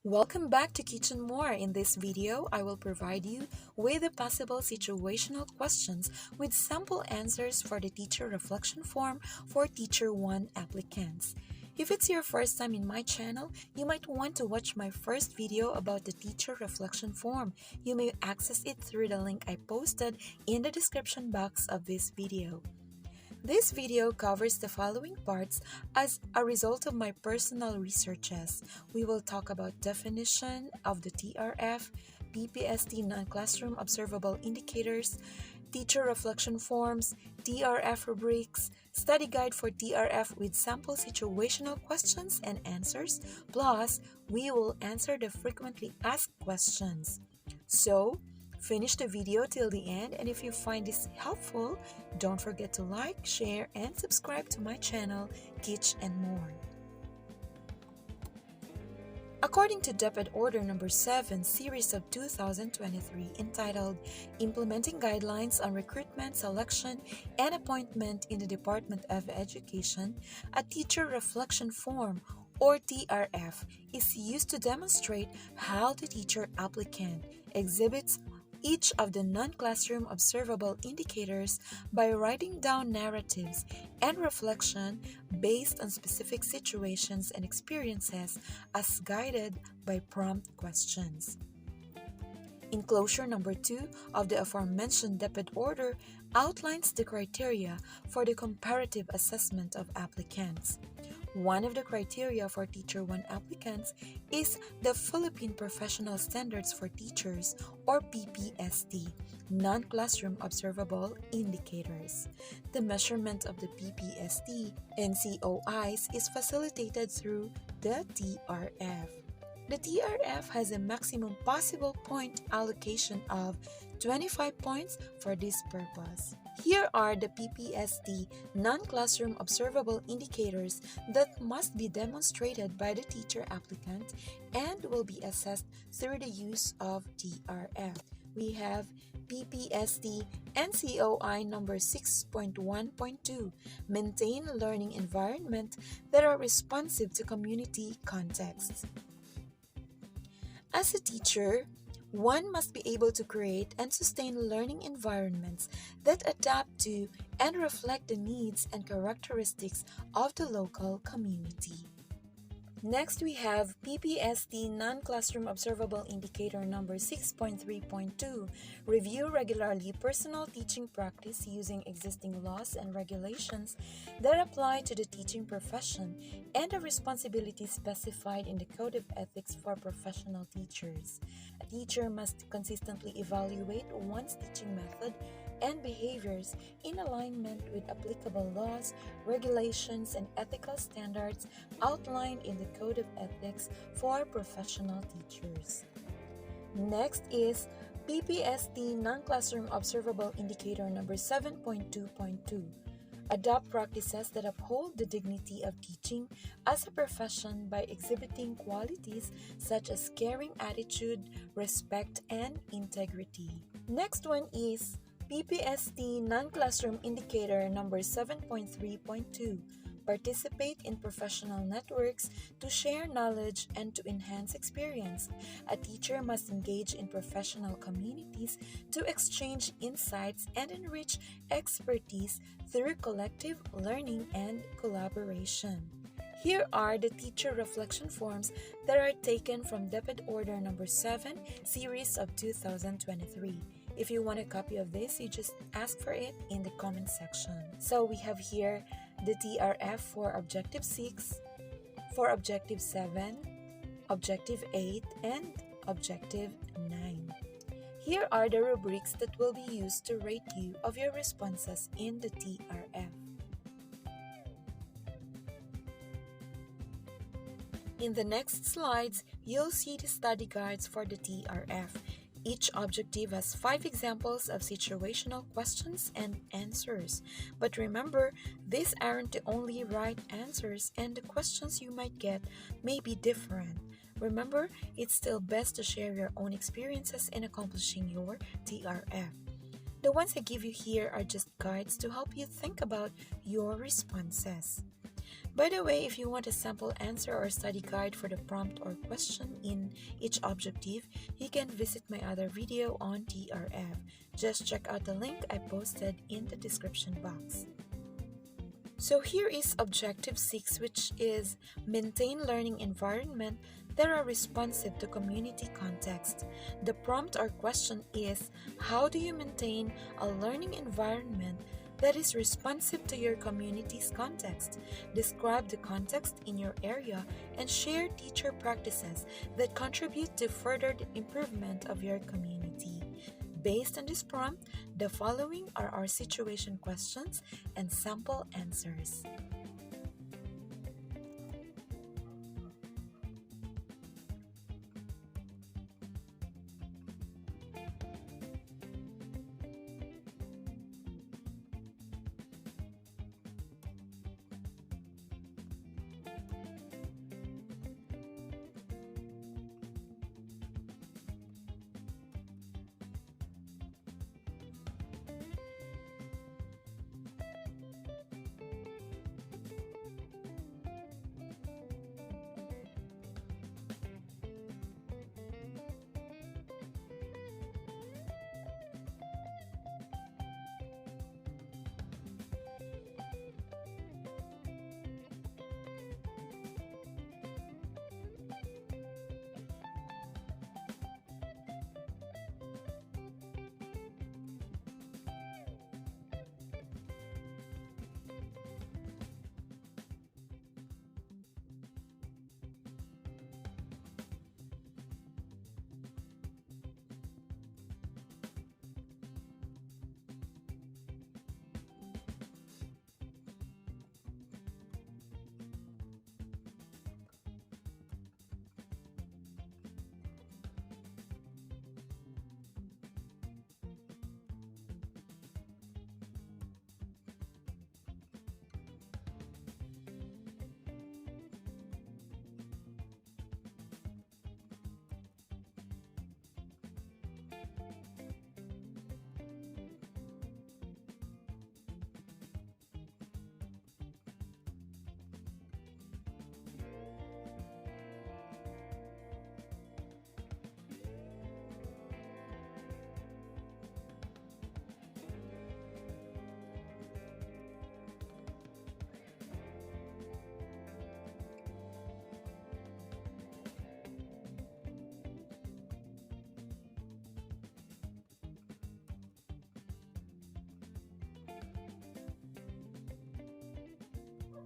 Welcome back to Kitch More. In this video, I will provide you with the possible situational questions with sample answers for the Teacher Reflection Form for Teacher 1 applicants. If it's your first time in my channel, you might want to watch my first video about the Teacher Reflection Form. You may access it through the link I posted in the description box of this video. This video covers the following parts as a result of my personal researches. We will talk about definition of the TRF, PPST non-classroom observable indicators, teacher reflection forms, TRF rubrics, study guide for TRF with sample situational questions and answers, plus we will answer the frequently asked questions. So, finish the video till the end, and if you find this helpful, don't forget to like, share, and subscribe to my channel, Kitch More. According to Deped Order Number 7, Series of 2023, entitled Implementing Guidelines on Recruitment, Selection, and Appointment in the Department of Education, a Teacher Reflection Form, or TRF, is used to demonstrate how the teacher applicant exhibits each of the non-classroom observable indicators by writing down narratives and reflection based on specific situations and experiences as guided by prompt questions. Enclosure number 2 of the aforementioned Deped Order outlines the criteria for the comparative assessment of applicants. One of the criteria for Teacher 1 applicants is the Philippine Professional Standards for Teachers, or PPST, Non-Classroom Observable Indicators. The measurement of the PPST and COIs is facilitated through the TRF. The TRF has a maximum possible point allocation of 25 points for this purpose. Here are the PPST non-classroom observable indicators that must be demonstrated by the teacher applicant and will be assessed through the use of TRF. We have PPST and COI number 6.1.2, maintain learning environment that are responsive to community contexts. As a teacher, one must be able to create and sustain learning environments that adapt to and reflect the needs and characteristics of the local community. Next, we have PPST Non-Classroom Observable Indicator number 6.3.2, review regularly personal teaching practice using existing laws and regulations that apply to the teaching profession and the responsibilities specified in the Code of Ethics for Professional Teachers. A teacher must consistently evaluate one's teaching method and behaviors in alignment with applicable laws, regulations, and ethical standards outlined in the Code of Ethics for Professional Teachers. Next is PPST Non-Classroom Observable Indicator number 7.2.2. Adopt practices that uphold the dignity of teaching as a profession by exhibiting qualities such as caring attitude, respect, and integrity. Next one is PPST Non-Classroom Indicator number 7.3.2. Participate in professional networks to share knowledge and to enhance experience. A teacher must engage in professional communities to exchange insights and enrich expertise through collective learning and collaboration. Here are the teacher reflection forms that are taken from Deped Order number 7, Series of 2023. If you want a copy of this, you just ask for it in the comment section. So we have here the TRF for Objective 6, for Objective 7, Objective 8, and Objective 9. Here are the rubrics that will be used to rate you of your responses in the TRF. In the next slides, you'll see the study guides for the TRF. Each objective has 5 examples of situational questions and answers. But remember, these aren't the only right answers, and the questions you might get may be different. Remember, it's still best to share your own experiences in accomplishing your TRF. The ones I give you here are just guides to help you think about your responses. By the way, if you want a sample answer or study guide for the prompt or question in each objective, you can visit my other video on TRF. Just check out the link I posted in the description box. So here is objective 6, which is maintain learning environment that are responsive to community context. The prompt or question is, how do you maintain a learning environment that is responsive to your community's context? Describe the context in your area and share teacher practices that contribute to further improvement of your community. Based on this prompt, the following are our situation questions and sample answers.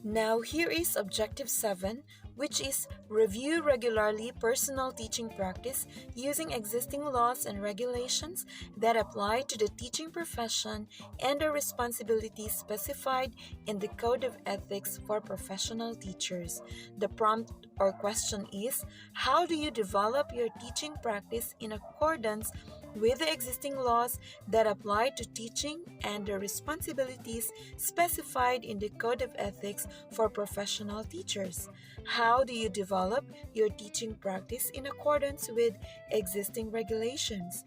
Now here is objective 7, which is review regularly personal teaching practice using existing laws and regulations that apply to the teaching profession and the responsibilities specified in the Code of Ethics for Professional Teachers. The prompt or question is, how do you develop your teaching practice in accordance with the existing laws that apply to teaching and the responsibilities specified in the Code of Ethics for Professional Teachers? How do you develop your teaching practice in accordance with existing regulations?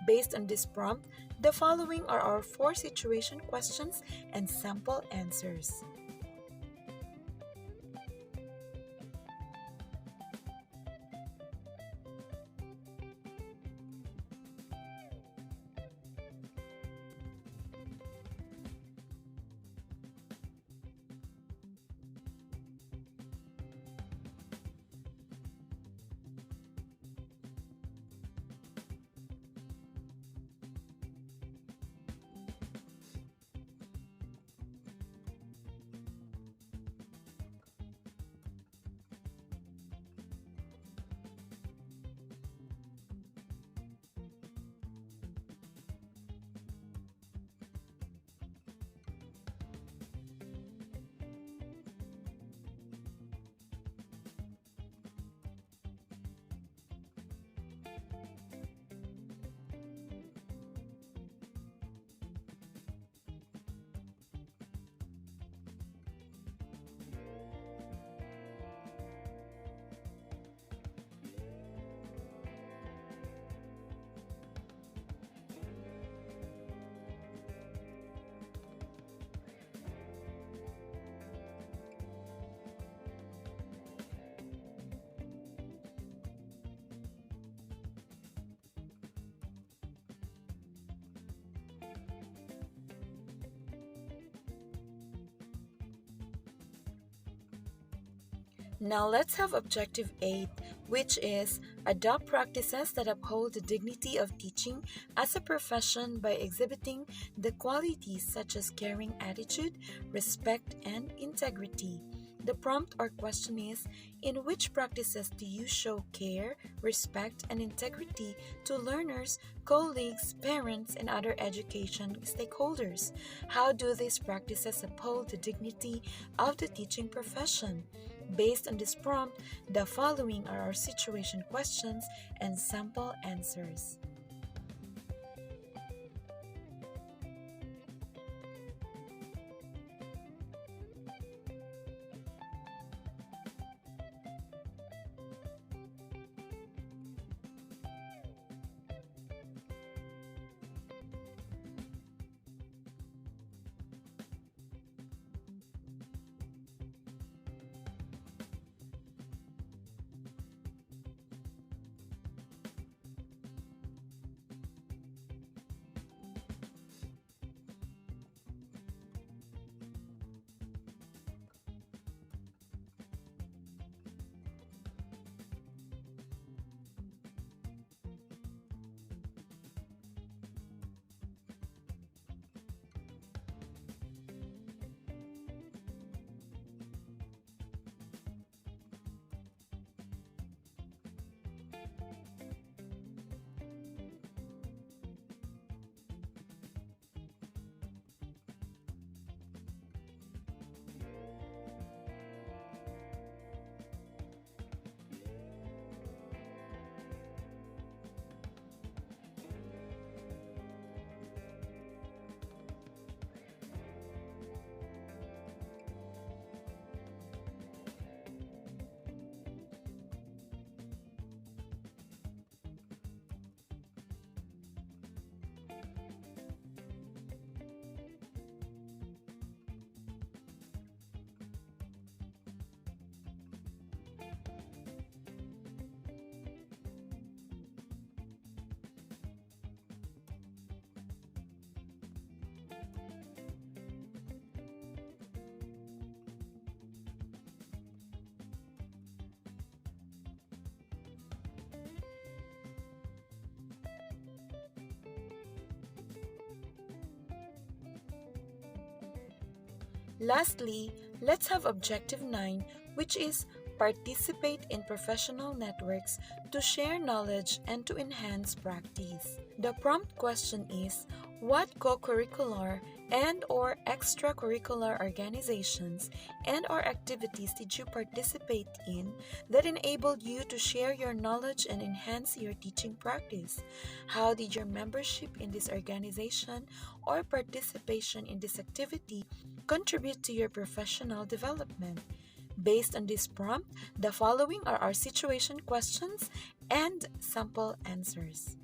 Based on this prompt, the following are our 4 situation questions and sample answers. Now let's have Objective 8, which is adopt practices that uphold the dignity of teaching as a profession by exhibiting the qualities such as caring attitude, respect, and integrity. The prompt or question is, in which practices do you show care, respect, and integrity to learners, colleagues, parents, and other education stakeholders? How do these practices uphold the dignity of the teaching profession? Based on this prompt, the following are our situation questions and sample answers. Lastly, let's have Objective 9, which is participate in professional networks to share knowledge and to enhance practice. The prompt question is, what co-curricular and or extracurricular organizations and or activities did you participate in that enabled you to share your knowledge and enhance your teaching practice? How did your membership in this organization or participation in this activity contribute to your professional development? Based on this prompt, the following are our situation questions and sample answers.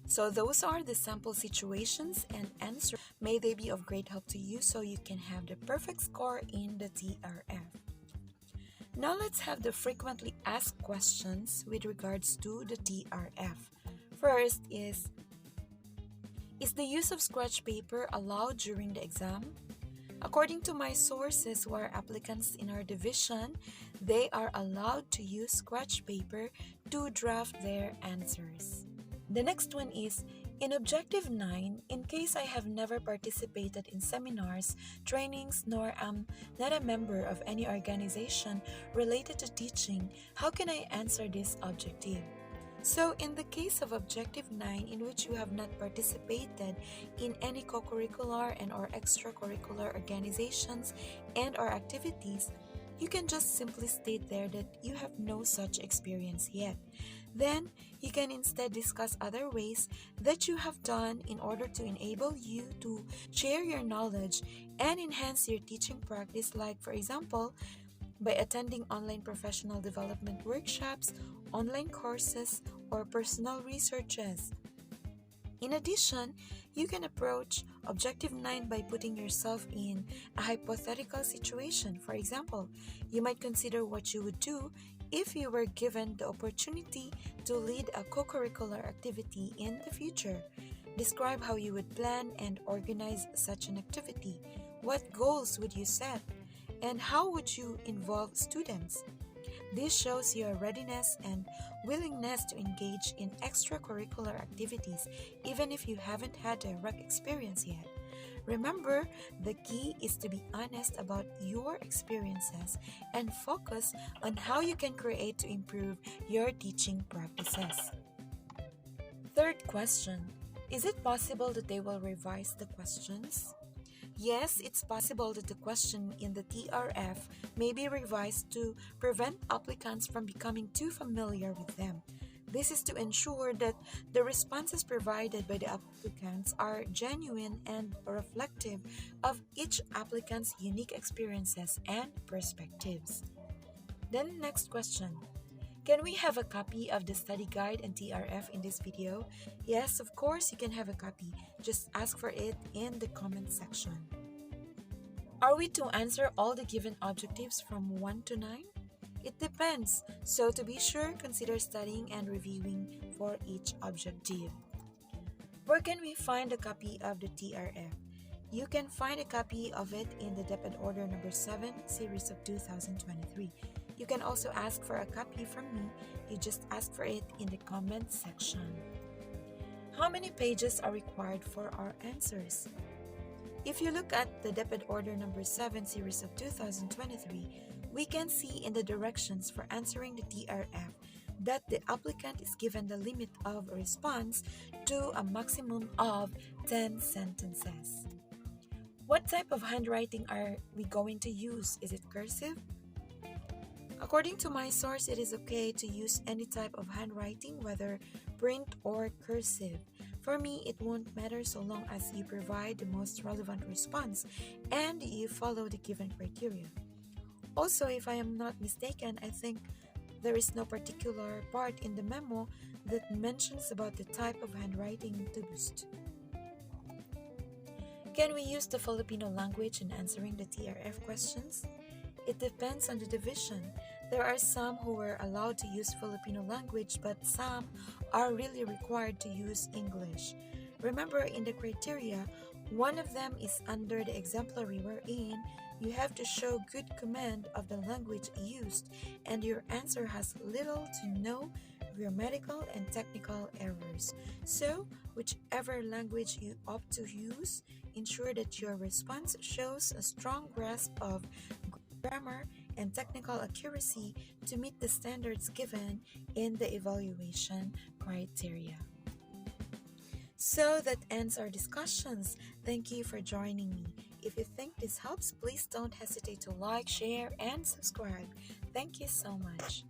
So those are the sample situations and answers. May they be of great help to you so you can have the perfect score in the TRF. Now let's have the frequently asked questions with regards to the TRF. First is the use of scratch paper allowed during the exam? According to my sources who are applicants in our division, they are allowed to use scratch paper to draft their answers. The next one is, in Objective 9, in case I have never participated in seminars, trainings, nor am not a member of any organization related to teaching, how can I answer this objective? So, in the case of Objective 9, in which you have not participated in any co-curricular and or extracurricular organizations and or activities, you can just simply state there that you have no such experience yet. Then, you can instead discuss other ways that you have done in order to enable you to share your knowledge and enhance your teaching practice, like, for example, by attending online professional development workshops, online courses, or personal researches. In addition, you can approach Objective 9 by putting yourself in a hypothetical situation. For example, you might consider what you would do if you were given the opportunity to lead a co-curricular activity in the future. Describe how you would plan and organize such an activity. What goals would you set? And how would you involve students? This shows your readiness and willingness to engage in extracurricular activities even if you haven't had direct experience yet. Remember, the key is to be honest about your experiences and focus on how you can create to improve your teaching practices. Third question, is it possible that they will revise the questions? Yes, it's possible that the question in the TRF may be revised to prevent applicants from becoming too familiar with them. This is to ensure that the responses provided by the applicants are genuine and reflective of each applicant's unique experiences and perspectives. Then next question. Can we have a copy of the study guide and TRF in this video? Yes, of course you can have a copy. Just ask for it in the comment section. Are we to answer all the given objectives from 1 to 9? It depends. So to be sure, consider studying and reviewing for each objective. Where can we find a copy of the TRF? You can find a copy of it in the Deped Order number 7, series of 2023. You can also ask for a copy from me. You just ask for it in the comment section. How many pages are required for our answers? If you look at the Deped Order number 7, series of 2023, we can see in the directions for answering the TRF that the applicant is given the limit of a response to a maximum of 10 sentences. What type of handwriting are we going to use? Is it cursive? According to my source, it is okay to use any type of handwriting, whether print or cursive. For me, it won't matter so long as you provide the most relevant response and you follow the given criteria. Also, if I am not mistaken, I think there is no particular part in the memo that mentions about the type of handwriting to boost. Can we use the Filipino language in answering the TRF questions? It depends on the division. There are some who were allowed to use Filipino language, but some are really required to use English. Remember, in the criteria, one of them is under the exemplary, wherein you have to show good command of the language used, and your answer has little to no grammatical and technical errors. So, whichever language you opt to use, ensure that your response shows a strong grasp of grammar and technical accuracy to meet the standards given in the evaluation criteria. So that ends our discussions. Thank you for joining me. If you think this helps, please don't hesitate to like, share, and subscribe. Thank you so much.